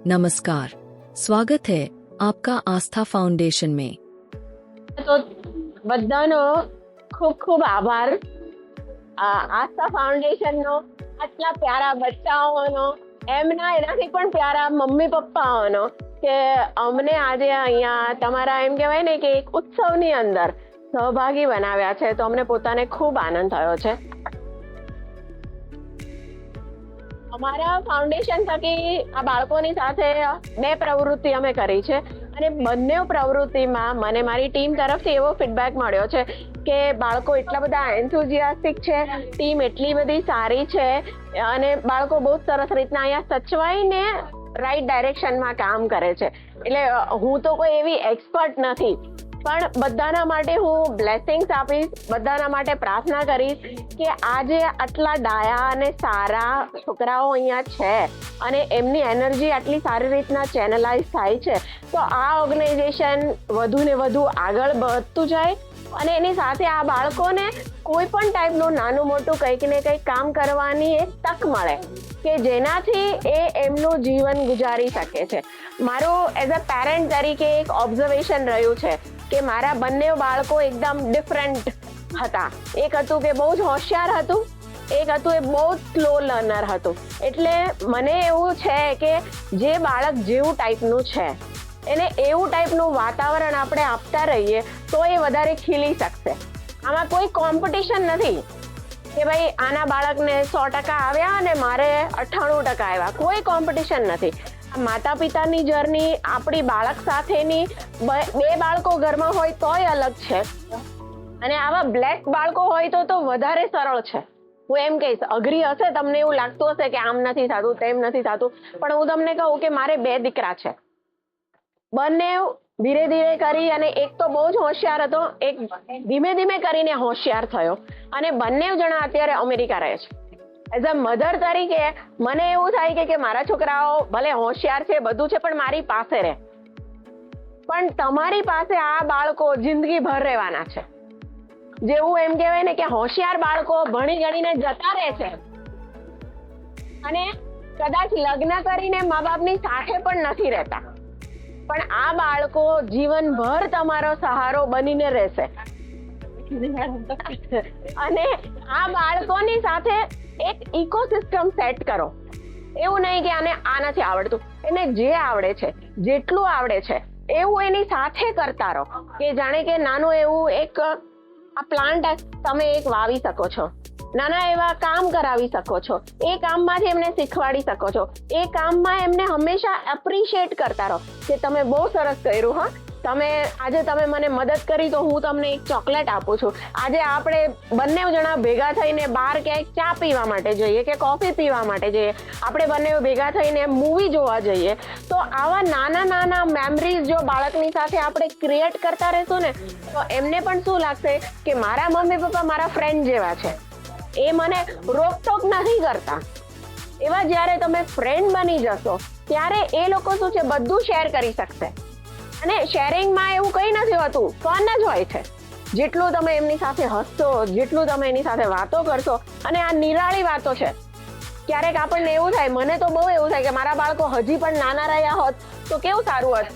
नमस्कार, स्वागत है आपका आस्था फाउंडेशन में। તો બધાનો ખૂબ ખૂબ આભાર આસ્થા ફાઉન્ડેશનનો, આટલા પ્યારા બચ્ચાઓનો, એનાથી પણ પ્યારા મમ્મી પપ્પાઓનો કે અમને આજે અહીંયા તમારા એમ કહેવાય ને કે એક ઉત્સવની અંદર સહભાગી બનાવ્યા છે, તો અમને પોતાને ખૂબ આનંદ થયો છે. અમારા ફાઉન્ડેશન થકી આ બાળકોની સાથે 2 પ્રવૃત્તિ અમે કરી છે અને બંને પ્રવૃત્તિમાં મને મારી ટીમ તરફથી એવો ફીડબેક મળ્યો છે કે બાળકો એટલા બધા એન્થુઝિયાસ્ટિક છે, ટીમ એટલી બધી સારી છે અને બાળકો બહુ સરસ રીતના અહીંયા સચવાઈને રાઈટ ડાયરેક્શનમાં કામ કરે છે. એટલે હું તો કોઈ એવી એક્સપર્ટ નથી, પણ બધાના માટે હું બ્લેસિંગ્સ આપીશ, બધાના માટે પ્રાર્થના કરીશ કે આજે આટલા ડાયા અને સારા છોકરાઓ અહીંયા છે અને એમની એનર્જી આટલી સારી રીતના ચેનલાઇઝ થાય છે, તો આ ઓર્ગેનાઇઝેશન વધુ ને વધુ આગળ વધતું જાય અને એની સાથે આ બાળકોને કોઈ પણ ટાઈપનું નાનું મોટું કંઈક ને કંઈક કામ કરવાની એક તક મળે કે જેનાથી એ એમનું જીવન ગુજારી શકે છે. મારું એઝ અ પેરેન્ટ તરીકે એક ઓબ્ઝર્વેશન રહ્યું છે કે મારા બંને બાળકો એકદમ ડિફરન્ટ હતા. એક હતું કે બહુ જ હોશિયાર હતું, એક હતું એ બહુ જ સ્લો લર્નર હતું. એટલે મને એવું છે કે જે બાળક જેવું ટાઈપનું છે એને એવું ટાઈપનું વાતાવરણ આપણે આપતા રહીએ તો એ વધારે ખીલી શકશે. આમાં કોઈ કોમ્પિટિશન નથી કે ભાઈ આના બાળકને 100% આવ્યા અને મારે 98% આવ્યા, કોઈ કોમ્પિટિશન નથી. માતા પિતાની જર્ની આપણી બાળક સાથેની 2 બાળકો ઘરમાં હોય તોય અલગ છે અને આવા બ્લેક બાળકો હોય તો વધારે સરળ છે. હું એમ કહીશ, અઘરી હશે, તમને એવું લાગતું હશે કે આમ નથી થતું તેમ નથી થતું, પણ હું તમને કહું કે મારે 2 દીકરા છે, બંને ધીરે ધીરે કરી અને એક તો બહુ જ હોશિયાર હતો, એક ધીમે ધીમે કરીને હોશિયાર થયો અને બંને જણા અત્યારે અમેરિકા રહે છે. એઝ અ મધર તરીકે મને એવું થાય કે મારા છોકરાઓ ભલે હોશિયાર છે, બધું છે, પણ મારી પાસે રહે. પણ તમારી પાસે આ બાળકો જિંદગીભર રહેવાના છે. જેવું એમ કહેવાય ને કે હોશિયાર બાળકો ભણી ગણીને જતા રહે છે અને કદાચ લગ્ન કરીને મા બાપની સાથે પણ નથી રહેતા, પણ આ બાળકો જીવનભર તમારો સહારો બનીને રહેશે. અને આ બાળકોની સાથે એક ઇકોસિસ્ટમ સેટ કરો. એવું નહીં કે આને આ નથી આવડતું, એને જે આવડે છે, જેટલું આવડે છે એવું એની સાથે કરતા રહો કે જાણે કે નાનું એવું એક આ પ્લાન્ટ તમે એક વાવી શકો છો, નાના એવા કામ કરાવી શકો છો, એ કામમાંથી એમને શીખવાડી શકો છો, એ કામમાં એમને હંમેશા એપ્રિશિએટ કરતા રહો કે તમે બહુ સરસ કર્યું, આજે તમે મને મદદ કરી તો હું તમને એક ચોકલેટ આપું છું. આજે આપણે બંને જણા ભેગા થઈને બહાર ક્યાંક ચા પીવા માટે જઈએ કે કોફી પીવા માટે જઈએ, આપણે બંને ભેગા થઈને મૂવી જોવા જઈએ, તો આવા નાના નાના મેમરીઝ જો બાળકની સાથે આપણે ક્રિએટ કરતા રહેશું ને, તો એમને પણ શું લાગશે કે મારા મમ્મી પપ્પા મારા ફ્રેન્ડ જેવા છે, એ મને રોકટોક નથી કરતા. એવા જ્યારે તમે ફ્રેન્ડ બની જશો ત્યારે એ લોકો શું છે, બધું શેર કરી શકશે. અને શેરિંગમાં એવું કંઈ નથી હોતું, ફન જ હોય છે. જેટલું તમે એમની સાથે હસશો, જેટલું તમે એની સાથે વાતો કરશો, અને આ નિરાળી વાતો છે. ક્યારેક આપણને એવું થાય, મને તો બહુ એવું થાય કે મારા બાળકો હજી પણ નાના રહ્યા હોત તો કેવું સારું હોત,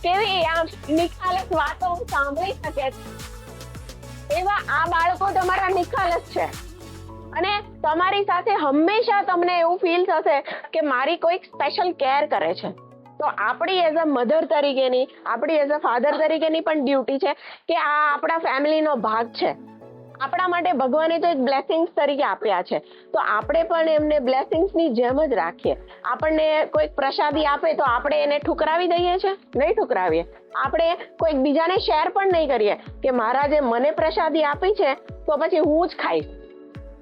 કેવી આમ નિખાલસ વાતો સાંભળી શકે. એવા આ બાળકો તમારા નિખાલસ છે અને તમારી સાથે હંમેશા તમને એવું ફીલ થશે કે મારી કોઈક સ્પેશિયલ કેર કરે છે. તો આપણી એઝ અ મધર તરીકેની, આપણી એઝ અ ફાધર તરીકેની પણ ડ્યુટી છે કે આ આપણા ફેમિલીનો ભાગ છે. આપણા માટે ભગવાને તો એક બ્લેસિંગ્સ તરીકે આપ્યા છે, તો આપણે પણ એમને બ્લેસિંગ્સની જેમ જ રાખીએ. આપણને કોઈક પ્રસાદી આપે તો આપણે એને ઠુકરાવી દઈએ છીએ? નહીં ઠુકરાવીએ. આપણે કોઈક બીજાને શેર પણ નહીં કરીએ કે મહારાજે મને પ્રસાદી આપી છે તો પછી હું જ ખાઈશ.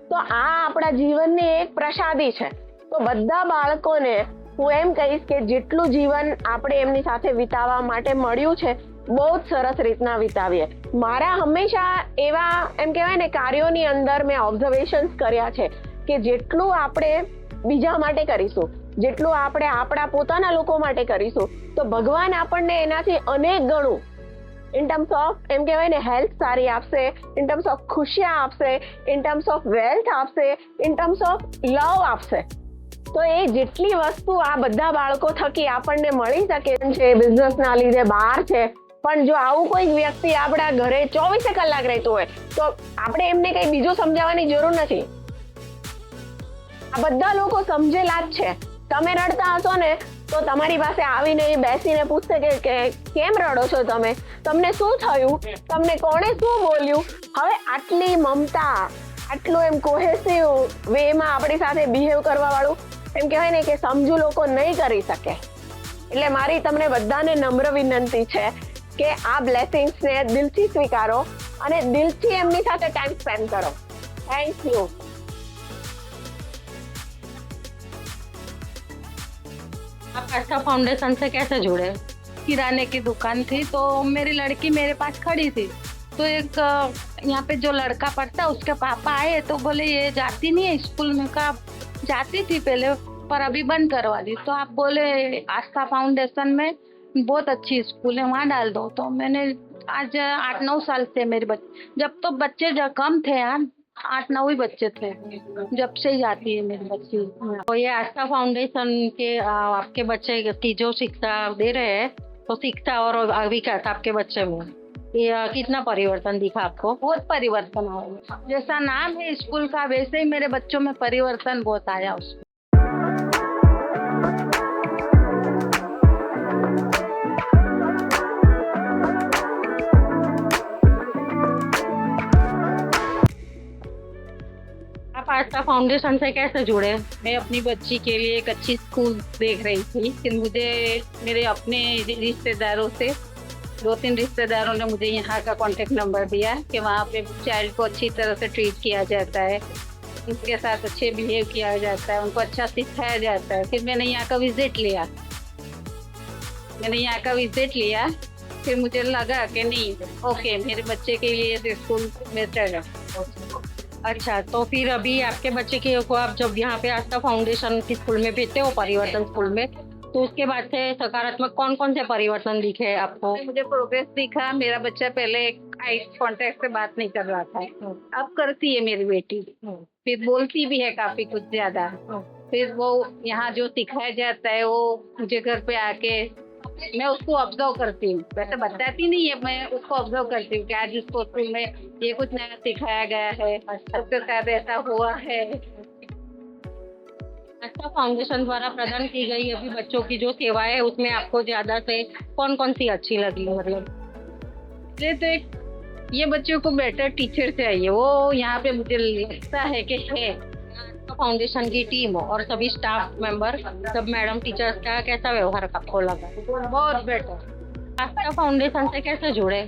તો આ આપણા જીવનની એક પ્રસાદી છે. તો બધા બાળકોને હું એમ કહીશ કે જેટલું જીવન આપણે એમની સાથે વિતાવવા માટે મળ્યું છે, બહુ જ સરસ રીતના વિતાવીએ. મારા હંમેશા એવા એમ કહેવાય ને કાર્યોની અંદર મેં ઓબ્ઝર્વેશન્સ કર્યા છે કે જેટલું આપણે બીજા માટે કરીશું, જેટલું આપણે આપણા પોતાના લોકો માટે કરીશું, તો ભગવાન આપણને એનાથી અનેક ગણું ઇન ટર્મ્સ ઓફ એમ કહેવાય ને હેલ્થ સારી આપશે, ઇન ટર્મ્સ ઓફ ખુશિયા આપશે, ઇન ટર્મ્સ ઓફ વેલ્થ આપશે, ઇન ટર્મ્સ ઓફ લવ આપશે. તો એ જેટલી વસ્તુ આ બધા બાળકો થકી આપણને મળી શકે છે બિઝનેસના લીધે બહાર છે, પણ જો આવું કોઈ વ્યક્તિ આપણા ઘરે 24 કલાક રહેતો હોય તો આપણે એમને કઈ બીજું સમજાવવાની જરૂર નથી. આ બધા લોકો સમજેલા જ છે. તમે રડતા હશો ને તો તમારી પાસે આવીને બેસીને પૂછશે કે કેમ રડો છો તમે, તમને શું થયું, તમને કોણે શું બોલ્યું. હવે આટલી મમતા, આટલું એમ કોહેસિવ વેમાં આપણી સાથે બિહેવ કરવા વાળું એમ કહેવાય ને કે સમજુ લોકો નહીં કરી શકે. એટલે મારી તમને બધાને નમ્ર વિનંતી છે કે આ બ્લેસિંગ્સને દિલથી સ્વીકારો અને દિલથી એમની સાથે ટાઈમ સ્પેન્ડ કરો. Thank you. आप आस्था फाउंडेशन से कैसे जुड़े? किराने की दुकान थी तो मेरी लड़की मेरे पास खड़ी थी, तो एक यहाँ पे जो लड़का पढ़ता उसके पापा आए तो बोले ये जाती नहीं है स्कूल में. कहा जाती थी पहले पर अभी बंद करवा दी. तो आप बोले आस्था फाउंडेशन में बहुत अच्छी स्कूल है वहाँ डाल दो. तो मैंने आज 8-9 साल से मेरे बच्चे, जब तो बच्चे जब कम थे यार, 8-9 ही बच्चे थे, जब से ही आती है मेरी बच्ची. तो ये आस्था फाउंडेशन के आपके बच्चे की जो शिक्षा दे रहे हैं, तो शिक्षा और विकास आपके बच्चे में ये कितना परिवर्तन दिखा आपको? बहुत परिवर्तन आया. जैसा नाम है स्कूल का वैसे ही मेरे बच्चों में परिवर्तन बहुत आया. उसमें आप आस्था फाउंडेशन से कैसे जुड़े? मैं अपनी बच्ची के लिए एक अच्छी स्कूल देख रही थी कि मुझे मेरे अपने रिश्तेदारों से 2-3 रिश्तेदारों ने मुझे यहाँ का कांटेक्ट नंबर दिया कि वहाँ पे चाइल्ड को अच्छी तरह से ट्रीट किया जाता है, उनके साथ अच्छे बिहेव किया जाता है, उनको अच्छा सिखाया जाता है. फिर मैंने यहाँ का विजिट लिया. फिर मुझे लगा कि नहीं, ओके, मेरे बच्चे के लिए तो स्कूल बेहतर है. अच्छा, तो फिर अभी आपके बच्चे को आप जब यहाँ पे आस्था फाउंडेशन की स्कूल में भेजते हो, परिवर्तन स्कूल में, तो उसके बाद से सकारात्मक कौन कौन से परिवर्तन दिखे आपको? मुझे प्रोग्रेस दिखा. मेरा बच्चा पहले आई कांटेक्ट से बात नहीं कर रहा था, अब करती है मेरी बेटी. फिर बोलती भी है काफी कुछ ज्यादा. फिर वो यहाँ जो सिखाया जाता है वो मुझे घर पे आके मैं उसको ऑब्जर्व करती हूँ. वैसे बताती नहीं है, मैं उसको ऑब्जर्व करती हूँ कि आज उसको स्कूल में ये कुछ नया सिखाया गया है, उसके साथ ऐसा हुआ है. आस्था फाउंडेशन द्वारा प्रदान की गई अभी बच्चों की जो सेवा है उसमें आपको ज्यादा से कौन कौन सी अच्छी लगी? मतलब ये बच्चों को बेटर टीचर चाहिए, वो यहाँ पे मुझे लगता है कि है. आस्था फाउंडेशन की टीम और सभी स्टाफ मेंबर, सब मैडम टीचर्स का कैसा व्यवहार आपको लगा? बहुत बेटर. आस्था फाउंडेशन से कैसे जुड़े?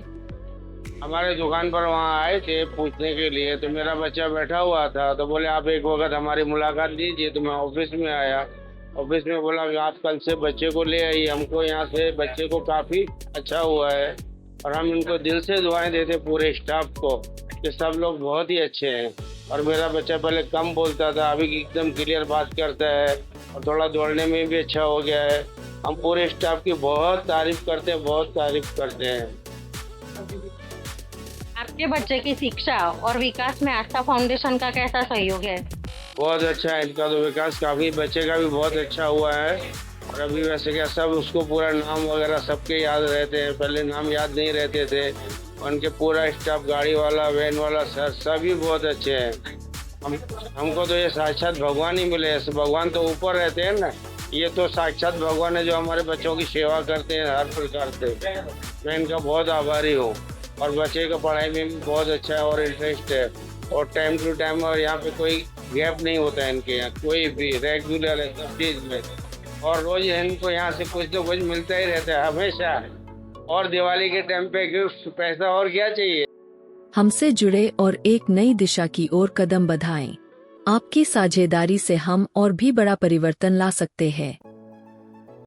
हमारे दुकान पर वहाँ आए थे पूछने के लिए, तो मेरा बच्चा बैठा हुआ था, तो बोले आप एक वक्त हमारी मुलाकात लीजिए. तो मैं ऑफिस में आया. ऑफिस में बोला कि आप कल से बच्चे को ले आइए, हमको यहाँ से बच्चे को काफ़ी अच्छा हुआ है और हम इनको दिल से दुआएं देते पूरे स्टाफ को कि सब लोग बहुत ही अच्छे हैं. और मेरा बच्चा पहले कम बोलता था, अभी एकदम क्लियर बात करता है और थोड़ा दौड़ने में भी अच्छा हो गया है. हम पूरे स्टाफ की बहुत तारीफ करते हैं. आपके बच्चे की शिक्षा और विकास में आस्था फाउंडेशन का कैसा सहयोग है? बहुत अच्छा है इनका तो विकास, काफ़ी बच्चे का भी बहुत अच्छा हुआ है. और अभी वैसे क्या सब उसको पूरा नाम वगैरह सबके याद रहते हैं, पहले नाम याद नहीं रहते थे. उनके पूरा स्टाफ, गाड़ी वाला, वैन वाला, सर सभी बहुत अच्छे हैं. हमको तो ये साक्षात भगवान ही मिले हैं. भगवान तो ऊपर रहते हैं ना, ये तो साक्षात भगवान है जो हमारे बच्चों की सेवा करते हैं हर प्रकार से. मैं इनका बहुत आभारी हूँ. और बच्चे का पढ़ाई में भी बहुत अच्छा है और इंटरेस्ट है और टाइम टू टाइम, और यहाँ पे कोई गैप नहीं होता है इनके यहाँ, कोई भी रेगुलर है सब चीज़ में. और रोज इनको यहाँ से कुछ न कुछ मिलता ही रहता है हमेशा. और दिवाली के टाइम पे गिफ्ट, पैसा और क्या चाहिए. हमसे जुड़े और एक नई दिशा की ओर कदम बढ़ाएं. आपकी साझेदारी से हम और भी बड़ा परिवर्तन ला सकते हैं.